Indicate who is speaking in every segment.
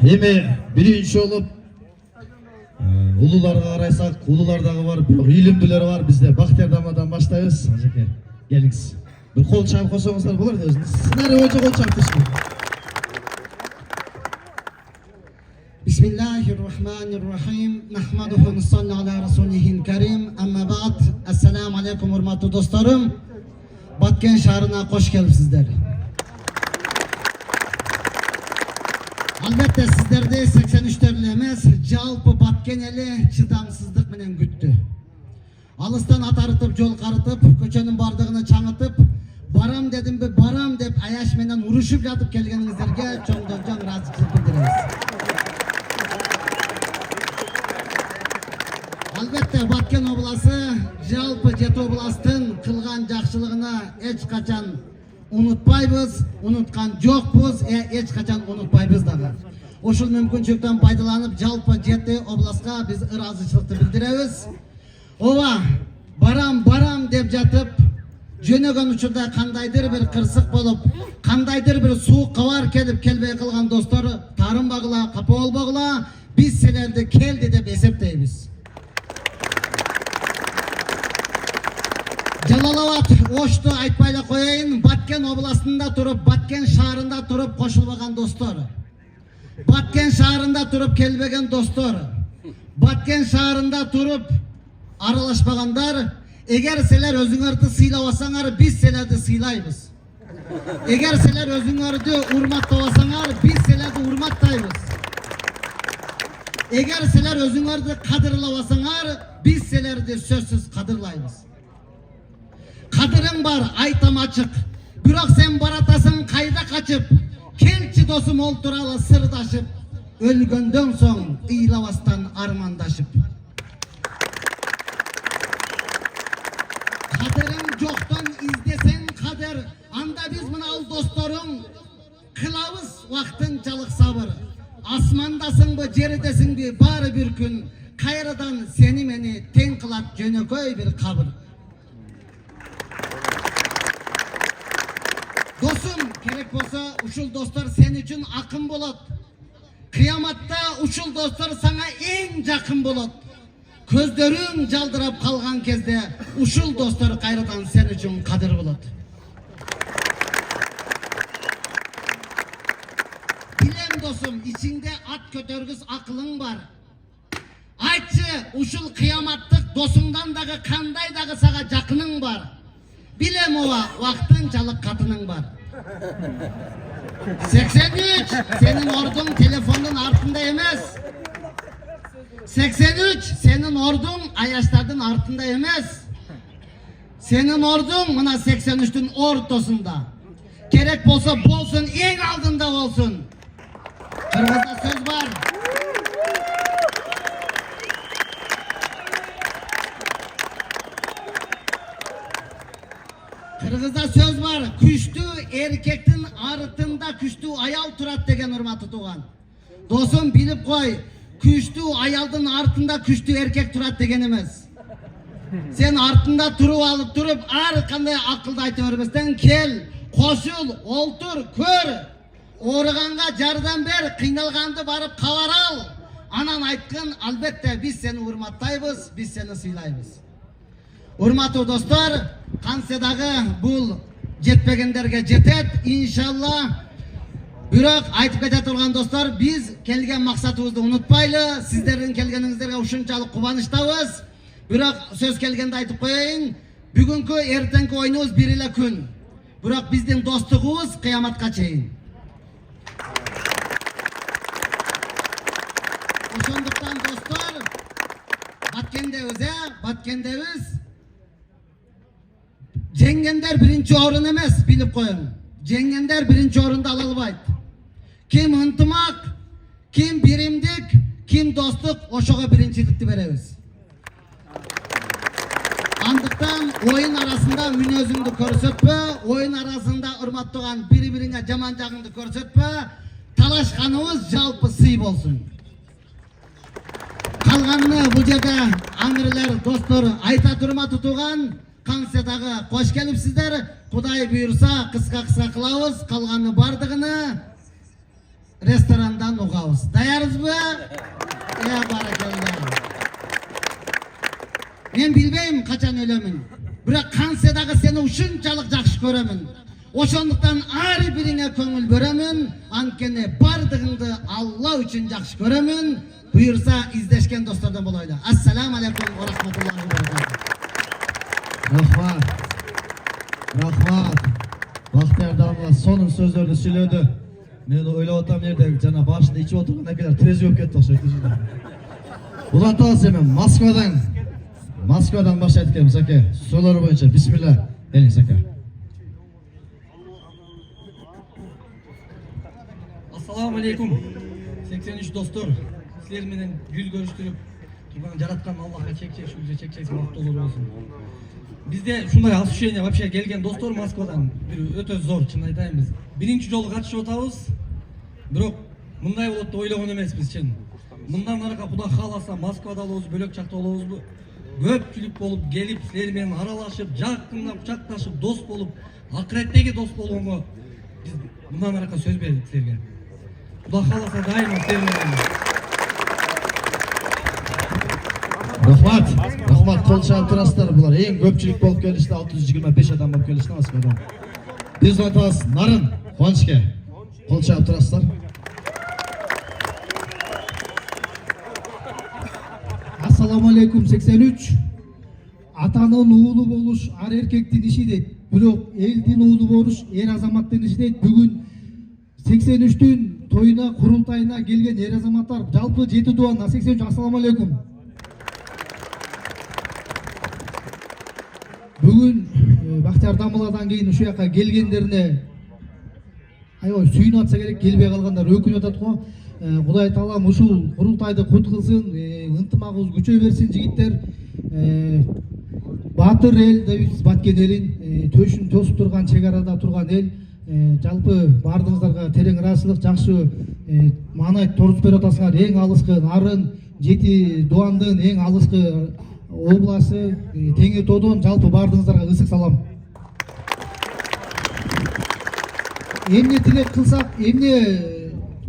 Speaker 1: Эми биринчи болуп улууларга карайсак, улуулар дагы бар, бирок илимдүүлөр бар. Бизде Бактияр Дамадан баштайбыз. Ажеке, келиңиз. Бир кол чабып койсоңуздар болор деп. Сценарий боюнча кол чабыптырсызбы?
Speaker 2: Bismillahirrahmanirrahim. Nahmaduhu nusalli ala rasulihil karim. Amma ba'd. Assalamu alaykum hurmatli dostlarım. Batken şahrına hoş gelipsizler. Albatta sizlerde 83'lerle emas, jalpı Batken eli çıdamsızlık menen güttü. Alıstan at arıtıp, yol karıtıp, köçөнүн bardığını çаңıtıp, baram dedim be baram dep ayaş menen uruşup yatıp kelgeningizlerge çoңдон чоң ыраазычылык билдиребиz. Albatta Batken oblası, jalpı Jet oblastın kılgan jakşılığına hiç kaçan unutpayбыз, unutkan jokпуз, hiç kaçan unutpayбыз dagы. Ошол мүмкүнчүлүктөн пайдаланып, жалпы Jet обласка биз ыраазычылыкты билдиребиз. Ова барам деп жатып, жөнөгөн учурда кандайдыр бир кырсык болуп, кандайдыр бир суук кабар келип келбей калган достор таарынбагыла, капа болбогула, биз силерди келди деп эсептейбиз. Жалалабад, Ошто айтпай да коеюн, Баткен областында туруп, Баткен шаарында туруп кошулбаган достор. Баткен шаарында туруп келбеген достор. Баткен шаарында туруп аралашпагандар, эгер силер өзүңөрдү сыйлабасаңар, биз силерди сыйлайбыз. Эгер силер өзүңөрдү урматтабасаңар, биз силерди урматтайбыз. Эгер силер өзүңөрдү кадырлабасаңар, биз силерди сөзсүз кадырлайбыз. Кадырың бар, айтам ачык. Бирок сен баратасың кайда качып? Келчи досум ол тууралуу сырдашып, өлгөндөн соң ыйлабастан армандашып. Кадырың жоктон издесең кадыр, анда биз мына ал досторуң кылабыз вактынчалык сабыр. Асмандасыңбы, жердесиңби, баары бир күн кайрадан сени мени тең кылат жөнөкөй бир кабыр. Досум, керек болса, ушул достор сен үчүн акын болот. Кыяматта ушул достор саңа эң жакын болот. Көздөрүң жалдырап калган кезде ушул достор кайрадан сен үчүн кадыр болот. Билем досум, ичиңде ат көтөргүс акылың бар. Айтчы, ушул кыяматтык досуңдан дагы кандай дагы сага жакының бар. Билем ова, вактынчалык катының бар. 83, сенин ордуң телефондун артында эмес. 83, сенин ордуң аяштардын артында эмес. Сенин ордуң мына 83-тün ортосунда. Керек болсо болсун, эң алдында болсун. Кыргызда сөз бар. Кыргызда сөз бар, күчтүү эркектин артында күчтүү аял турат деген урматтуу тууган. Досум, билип кой, күчтүү аялдын артында күчтүү эркек турат деген эмес. Сен артында туруп алып туруп, ар кандай акылды айта бербестен кел, кошул, олтур, көр. Ооруганга жардам бер, кыйналганды барып кабар ал. Анан айткын, албетте биз сени урматтайбыз, биз сени сыйлайбыз. Урматтуу достор, кантсе дагы бул жетпегендерге жетет, иншалла. Бирок айтып кете турган достор, биз келген максатыбызды унутпайлы. Сиздердин келгениңиздерге ушунчалык кубанычтабыз. Бирок сөз келгенде айтып коеюн, бүгүнкү эртеңки оюнубуз бир эле күн. Бирок биздин достугубуз кыяматка чейин. Ошондуктан достор, Баткендебиз. Жеңгендер биринчи орун эмес, билип коюң. Жеңгендер биринчи орунду ала албайт. Ким ынтымак, ким биримдик, ким достук, ошого биринчиликти беребиз. Андыктан оюн арасында мүнөзүңдү көрсөтпө, оюн арасында урматтаган бири-бириңе жаман жагыңды көрсөтпө, талашканыбыз жалпы сый болсун. Калганына бул жерде амирлер, достор айта турма тутуган. Кантсе дагы кош келипсиздер. Кудай буйрса кыска кылабыз, калганы бардыгыны restorandan uğabız. Dayarızbı? Barakallah. Men bilbeyim kaçan ölemin. Biroq kansedagi seni uşunchalik yaxshi ko'raman. Oşonluktan ari birine köngül böremin. Ankeni bardığındı Allah üçün yaxshi ko'raman. Buyursa izleşken dostlardan bolaydı. Assalamu alaikum ve rahmetullahi ve berekatuhu.
Speaker 1: Rahmat. Rahmat. Baxtiyor damla sonun sözlerini söyledi. Men o'ylab o'tam yerde jana boshida ichib o'tirgan akalar trez bo'lib ketdi o'xshaydi. Ulan tavsiye men Moskvadan boshlaydik ekanmiz aka. So'llar bo'yicha bismillah. Keling aka.
Speaker 3: Assalamu alaikum. 83 dostlar. Sizler menen yüz görüştürüp turgan жараткан Аллахка чек-чек мактоолор болсун. Bizde şunday ощущение вообще келген достор Москвадан bir өтө зор, чын айтайын биз. Биринчи жолу катышып атабыз. Бирок мындай болот деп ойлогон эмеспиз, чын. Мындан арка Кудай кааласа Москвада болобуз, бөлөк жакта болобузбу? Көпчүлүк болуп келип, силер менен аралашып, жакындан кучакташып, дос болуп, акыреттеги дос болгонго биз мындан арка сөз бердик силерге. Кудай кааласа дайыма силер менен.
Speaker 1: Rahmat. Rahmat qo'l chalib turasizlar bular. Eng ko'pchilik bo'lib kelishdi 625 odam bo'lib kelishdi Moskvadan. Biz o'tamiz Narin Qonchga. Qo'l chalib turasizlar.
Speaker 4: Assalamu alaikum 83. Atanın oğlu boluş ar erkektin işi deyt. Bирок элдин oğlu boluş er azamattын işi deyt. Бүгүн 83'tün toyuna, kurultayına gelgen er azamatlar жалпы 7 дуан 83. Assalamu alaikum. Бүгүн Бактияр Дамыладан кийин ушул жака келгендерине аябай сүйүнүп атса керек, келбей калгандар өкүнүп атат го. Кудай таалам ушул курултайды кут кылсын, ынтымагыбыз күчөй берсин жигиттер. Батыр эл дейбиз, Баткен элин төшүн тосуп турган, чек арада турган эл. Жалпы бардыгыңыздарга терең ыраазычылык, жакшы маанайт торус берип атасыңар. Эң алыскы Нарын, Жети Дуандын эң алыскы обласы, Теңир Тодон жалпы бардыгыңыздарга ысык салам. Эмне тилек кылсак, эмне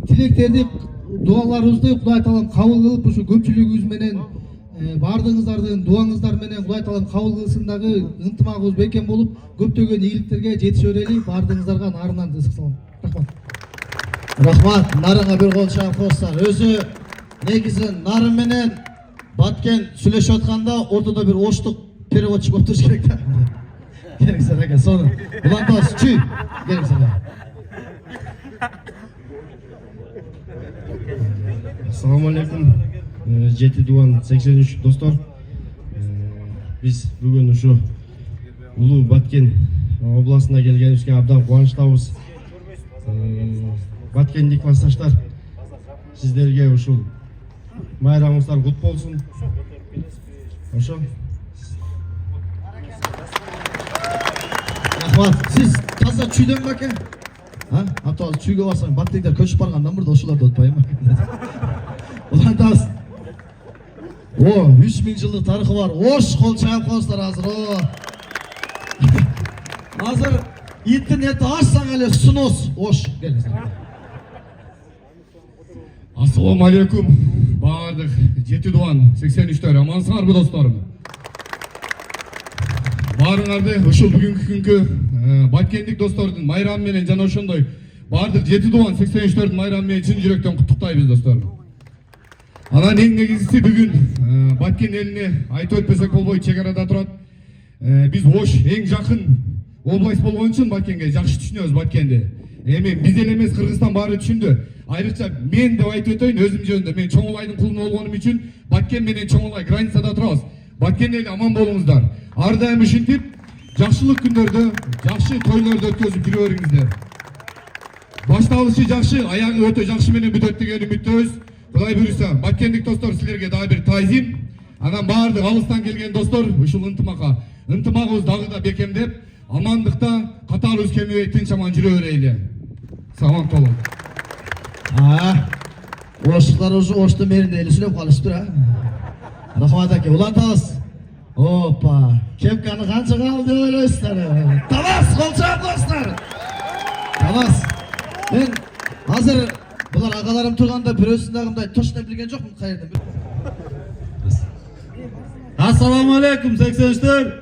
Speaker 4: тилектерди, дуаларыбызды Кудай таалам кабыл кылып, ушу көпчүлүгүбүз менен бардыгыңыздардын дуаңыздар менен Кудай таалам кабыл кылсын дагы, ынтымагыбыз бекем болуп, көптөгөн ийгиликтерге жетише берели. Бардыгыңыздарга нарынан ысык салам. Рахмат.
Speaker 1: Rahmat. Narınga bir qo'l chalib qo'yinglar. O'zi negizi Nарын менен Баткен сүйлөшүп атканда ортодо bir оштук переводчик болуп туруш керек да. Келиңиздер aka, сону. Улантабыз, чүй. Келиңиздер.
Speaker 5: Assalamu alaikum. Жети Дуан 83 достор. Биз бүгүн ушу Улуу Баткен областына келгенибизге абдан кубанычтабыз. Баткендик классташтар, сиздерге ушул майрамыңыздар кут болсун. Ошо.
Speaker 1: Rahmat. Siz таза чүйдөн баке? Ha? Hatta çüyge varsan Battekler köçüp bargandan burada oşular da otpayım. Ulan tas. O 3000 yıllık tarixi var. Oş kol çayıp koysunlar hazır o. Hazır interneti açsan hele sunos. Oş. Gelin.
Speaker 6: Assalamu alaikum. Бардык Жети Дуан 83-төр амансыңарбы досторум? Баарыңарды ушул бүгүнкү күнгө Баткендик достордун майрамы менен жана ошондой бардык Жети Дуан 83-төрдүн майрамы менен чын жүрөктөн куттуктайбыз достор. Анан эң негизгиси бүгүн Баткен элине айтып өтпөсөк болбойт, чек арада турат. Биз Ош эң жакын область болгон үчүн Баткенге жакшы түшүнөбүз Баткенди. Эми биз эле эмес, Кыргызстан баары түшүндү. Айрыкча мен деп айтып өтөйүн өзүм жөнүндө. Мен Чоңолайдын кулуна болгонум үчүн Баткен менен Чоңолай границада турабыз. Баткен эли аман болуңуздар. Ар дайым ушинтип, жакшылык күндөрдө, жакшы тойлорду өткөзүп жүрө бериңиздер. Башталышы жакшы, аягы өтө жакшы менен бүтөт деген үмүттөбүз. Кудай буйруса, Баткендик достор, силерге дагы бир таазим. Анан баардык алыстан келген достор, ушул ынтымагыбыз дагы да бекемдеп, амандыкта катарыбыз кемебей тынч аман жүрө берели. Салам толун.
Speaker 1: Oşluklar oştu merinde eli sülep kalıştır ha. Rahmat aka, ulan tas. Hoppa. Kepkanı kança kaldı öyle ister. Talas, kolçak dostlar. Talas. Ben hazır Bular ағаларым тұрғанда біреусіндағындай точно білген жоқпын қай жерден.
Speaker 7: Assalomu alaykum 83'ler.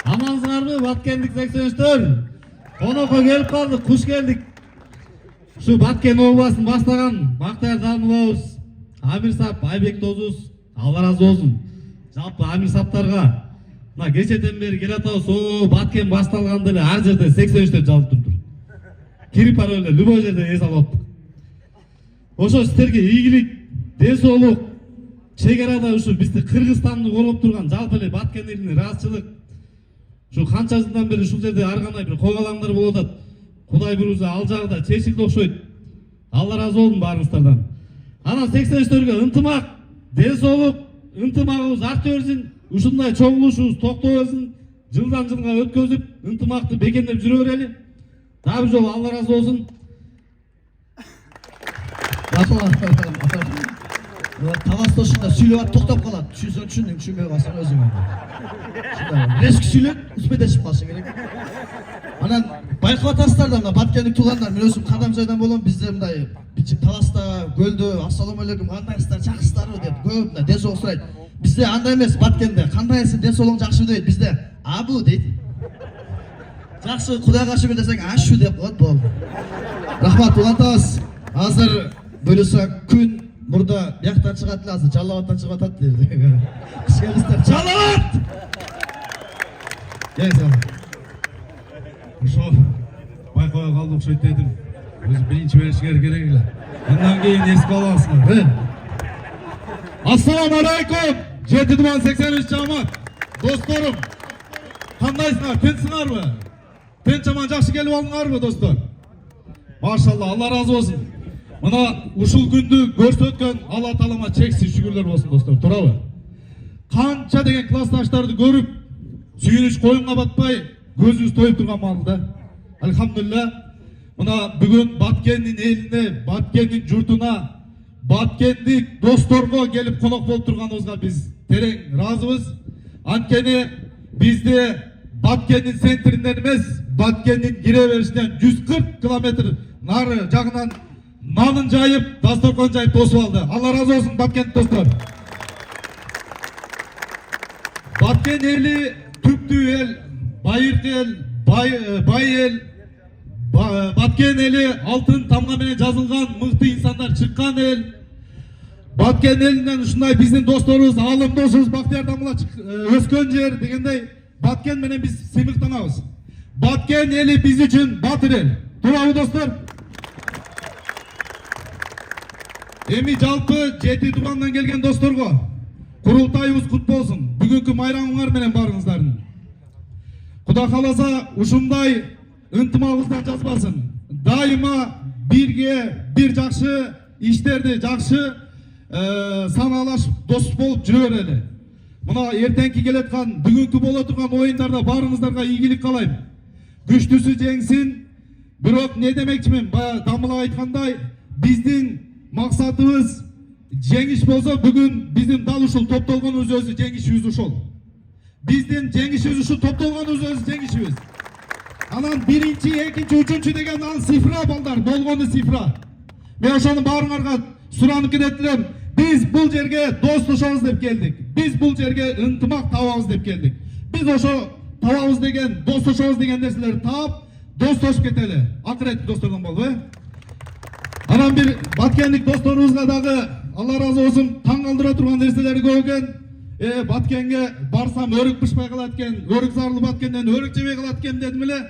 Speaker 7: Amansızlar Batkenlik 83'ler. Konoqqa kelip kaldık, kuş geldik. Şu Batken oblaсын бастаған Бақтияр Даныловыз, Амир Сап, Айбек Дозуз, Allah razı olsun. Жалпы Амир Саптарға мына кечеден бери келатабыз, со Баткен башталганда эле ар жерде 83'тер жалып туруптур. Кирип барып эле любой жерде эс алып аттык. Ошо сиздерге ийгилик, ден соолук, чек-арада ушу бизди Кыргызстанды коргоп турган жалпы эле Баткен элине ыраазычылык. Ушу канча жылдан бери ушул жерде ар кандай бир койгалаңдар болуп атат. Кудай буйруса ал жагы да чечилди окшойт. Allah razı olsun барыңыздардан. Ана 83'төргө ынтымак, ден соолук, ынтымагыбыз арта берсин, ушундай чогулушубуз токтой берсин, жылдан жылга өткөзүп, ынтымакты бекемдеп жүрө берели. Дагы бир жолу Allah razı olsun.
Speaker 1: Талас тошында сүйлөп ат токтоп калат. Түшүнсөң түшүндүң, түшүнбөй калсаң өзүң. Резко сүйлөп, успетешип калышың керек. Анан байкап атасыздар да мына Баткендик туугандар, мен өзүм кадам жайдан болом, бизде мындай бичик таласта, көлдө, ассалому алейкум, кандайсыздар, жакшысыздарбы деп көп мындай ден соолук сурайт. Бизде андай эмес, Баткенде кандайсың, ден соолугуң жакшыбы дейт, бизде абу дейт. Жакшы, Кудайга шүгүр десең, ашу деп коет, болду. Рахмат, улантабыз. Азыр буюрса күн мурда бияктан чыгат эле, азыр Жалал-Абадтан чыгып атат дейт. Кичкенистер Жалал-Абад! Келсем.
Speaker 7: Ошо байкоого калды окшойт дедим. Өзү биринчи беришиңер керек эле. Андан кийин эске аласыңар.
Speaker 6: Assalamu alaikum. 7-83 жамаат. Досторум. Кандайсыңар? Тынчсыңарбы? Тынч аман жакшы келип алдыңарбы, достор? Машалла, Allah razı olsun. Мына ушул күндү көрсөткөн Алла Таалама чексиз шүгүрлөр болсун, достор. Туурабы? Канча деген классташтарды көрүп, сүйүнүч коюнга батпай, көзүбүз тоюп турган маалда. Алхамдулилла. Мына бүгүн Баткендин элине, Баткендин журтуна, Баткендик досторго келип конок болуп турганыбызга биз терең ыраазыбыз. Анткени бизде Баткендин центринен эмес, Баткендин кире беришинен 140 километр нары жагынан нанын жайып, дасторкон жайып тосуп алды. Allah razı olsun Баткендик достор. Баткен эли түптүү эл, байыркы эл, бай эл. Баткен эли алтын тамга менен жазылган мыкты инсандар чыккан эл. Баткен элинен ушундай биздин досторубуз, алым досубуз Бактияр Дамыла өскөн жер дегендей Баткен менен биз сыймыктанабыз. Баткен эли биз үчүн батыр эл. Туурабы достор? Эми жалпы жети туугандан келген досторго курултайыбыз кут болсун. Бүгүнкү майрамыңар менен барыңыздардын. Кудай кааласа ушундай ынтымагыбыздан жазбасын. Дайыма бирге бир жакшы иштерди, жакшы саналаш дос болуп жүрө берели. Мына эртеңки келаткан, бүгүнкү боло турган оюндарда барыңыздарга ийгилик каалайм. Күчтүүсү жеңсин. Бирок не демекчимин? Баягы Дамыла айткандай, биздин максатыбыз жеңиш болсо, бүгүн биздин дал ушул топтолгонубуз өзү жеңишибиз ушул. Биздин жеңишибиз ушул топтолгонубуз өзү жеңишибиз. Анан биринчи, экинчи, үчүнчү деген анын цифра балдар, болгону цифра. Мен ошону баарыңарга суранып кетет элем. Биз бул жерге достошобуз деп келдик. Биз бул жерге ынтымак табабыз деп келдик. Биз ошо табабыз деген, достошобуз деген нерселерди таап, достошуп кетели. Акырет достордон болду, Анан бир Баткендик досторубузга дагы Allah razı olsun таң калтыра турган нерселери көп экен. Баткенге барсам өрүк бышпай калат экен, өрүк зарлы Баткенден өрүк жебей калат экен дедим эле.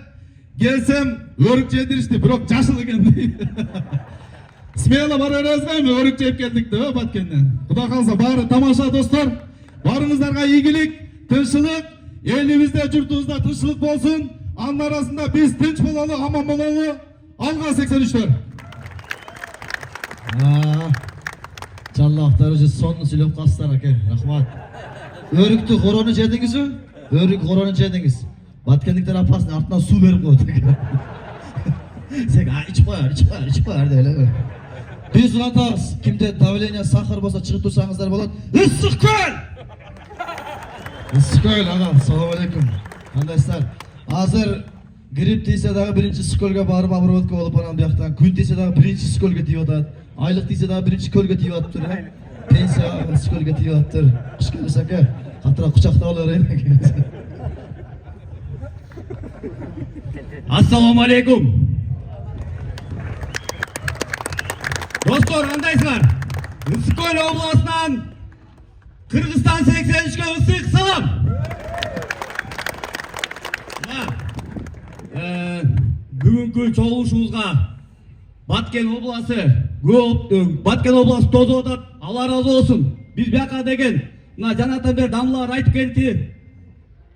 Speaker 6: Келсем өрүк жедиришти, бирок жашыл экен. Смело бара бересизби, өрүк жеп келдик деп Баткенден. Кудай калса баары тамаша достор. Барыңыздарга ийгилик, тынччылык, элибизде, журтубузда тынччылык болсун. Анын арасында биз тынч бололу, аман бололу. Алга 83'төр.
Speaker 1: Жаллахтар өзі сонун сүйлөп калсыздар аке. Рахмат. Өрүктү корону жедиңизби? Өрүк корону жедиңиз. Баткендиктер апасынын артынан суу берип коет. Сен ичип коер деп эле. Биз улантабыз. Кимде давление, сахар болсо чыгып турсаңыздар болот. Ысык көл! Ысык көл ага. Ассалому алейкум. Кандайсыздар? Азыр Грип тийсе дагы биринчи скөлгө барып обработка болуп анан бияктан күн тийсе дагы биринчи скөлгө тийип атат. Айлык тийсе дагы биринчи көлгө тийип атыптыр. Пенсия скөлгө тийип атыптыр. Куш келиңиз ака. Катыраак кучактап алып берейин.
Speaker 7: Ассаламу алейкум. Достор, кандайсыздар? Ысык-Көл областынан Кыргызстан 83-кө ысык салам. Бүгүнкү чогулушубузга Баткен обласы Баткен обласы тозуп атат. Алла разы болсун. Биз бияка деген мына жанатан бери дамлар айтып келди.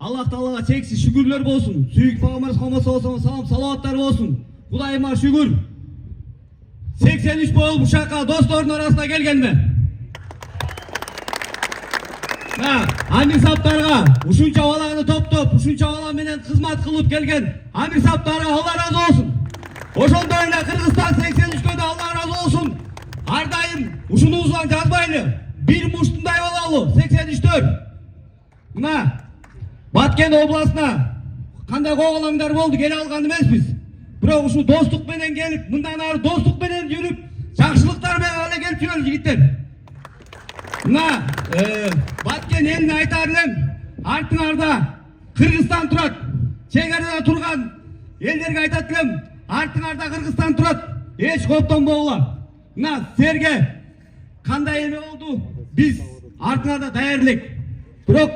Speaker 7: Аллах Таалага чексиз шүгүрлөр болсун. Сүйүк Пайгамбарыбыз Мухаммад салам салаваттар болсун. Кудайыма шүгүр. 83 болуп ушака достордун арасына келгенме? Амир саптарга ушунча баланы топтоп, ушунча бала менен кызмат кылып келген Амир саптарга Алла разы болсун. Ошондой эле Кыргызстан 83-кө да Алла разы болсун. Ар дайым ушунубуздан жазбайлы. Бир муштундай бололу 83-төр. Мына Баткен областына кандай коголаңдар болду, келе алган эмеспиз. Бирок ушу достук менен келип, мындан ары достук менен жүрүп, жакшылыктар менен эле келип жүрөлү жигиттер. Мына Баткен элине айтар элем, артыңарда Кыргызстан турат. Чек арада турган элдерге айтат элем, артыңарда Кыргызстан турат. Эч коптонбогула. Мына силерге кандай эме болду? Биз артыңарда даяр элек. Бирок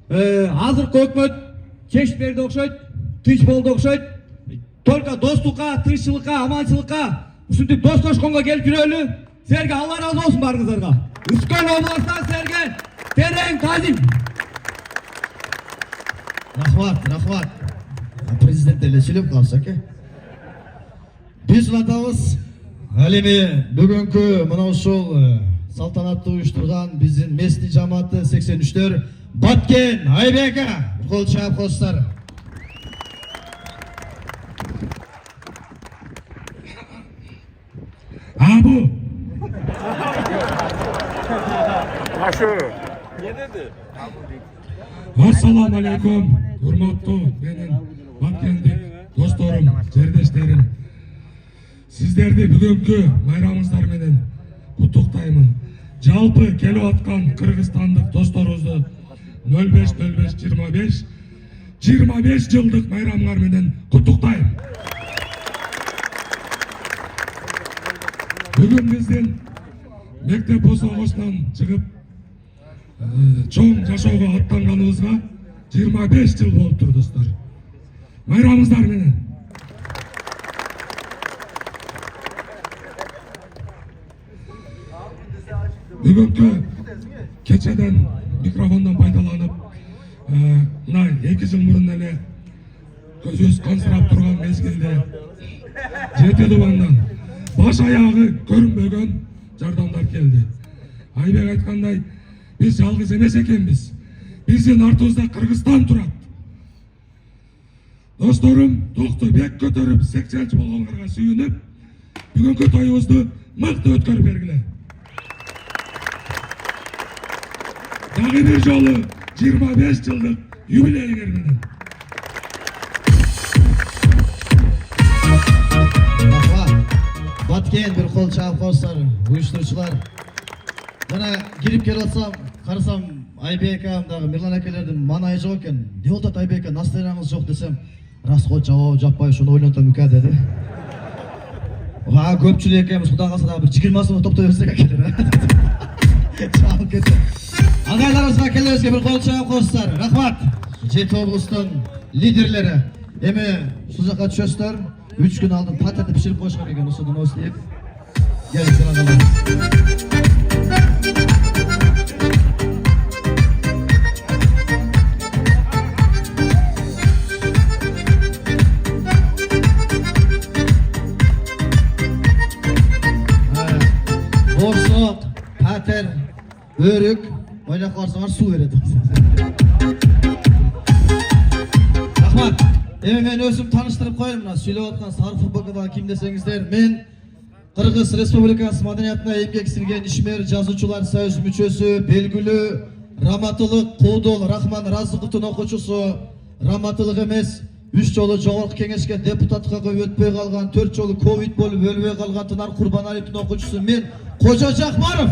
Speaker 7: азыркы өкмөт чечип берди окшойт, тынч болду окшойт. Только достукка, тынччылыкка, аманчылыкка, ушинтип достошконго келип жүрөлү. Силерге Алла разы болсун барыңыздарга. Ысык-Көл областынан силерге терең таазим.
Speaker 1: Рахмат. Президент эле сүйлөп калса эке. Биз улатабыз. Ал эми бүгүнкү мына ушул салтанатты уюштурган биздин местный жамааты 83-төр Баткен Айбека кол чаап коюңуздар.
Speaker 6: Абу. Ассаламу алейкум. Урматтуу менин Баткендик досторум, жердештерим. Сиздерди бүгүнкү майрамыңыздар менен куттуктаймын. Жалпы келип аткан кыргызстандык досторубузду 05-05-25 жылдык майрамыңар менен куттуктайм. Бүгүн биздин мектеп босогосунан чыгып чоң жашоого аттанганыбызга 25 жыл болуптур достор. Майрамыңыздар менен. Бүгүнкү кечеден микрофондон пайдаланып, мына 2 жыл мурун эле көзүбүз кансырап турган мезгилде Жети Дубандан баш аягы көрүнбөгөн жардамдар келди. Айбек айткандай, биз жалгыз эмес экенбиз. Биздин артыбызда Кыргызстан турат. Досторум, токту бек көтөрүп, 80 болгонго сүйүнүп, бүгүнкү тоюбузду мыкты өткөрүп бергиле. Дагы бир жолу 25 жылдык юбилейиңер менен.
Speaker 1: Баткен бир кол чаап коюңуздар, уюштуруучулар. Жана кирип келип атсам, карасам Айбек акам дагы Мирлан акелердин маанайы жок экен. Эмне болуп атат Айбек ака, настроениеңиз жок десем, расход жаппай ошону ойлонтом экен деди. Көпчүлүк экенбиз, Кудай калса дагы бир 20 сом топтой берсек акелер. Чаап кетти. Агайларыбызга келебизге бир кол чаап коюңуздар. Рахмат. Жети облустун лидерлери. Эми ушул жака түшөсүздөр. 3 күн алдын патерди пиширип коюшкан экен, ошодон остеп. Келиңиздер агалар. Борсок, патер, өрүк, ойлоп карасаңар суу берет. Рахмат. Эми мен өзүм тааныштырып коеюн, мына сүйлөп аткан Сарыфбекова ким десеңиздер, мен Кыргыз Республикасы маданиятына эмгек сиңирген ишмер жазуучулар союзу мүчөсү, белгилүү Раматылык Куудул Рахман Разыковдун окуучусу, Раматылык эмес, 3 жолу жогорку кеңешке депутатка өтпөй калган, 4 жолу ковид болуп өлбөй калган Тынар Курбаналиевдин окуучусу мен Кожо Жакбаров.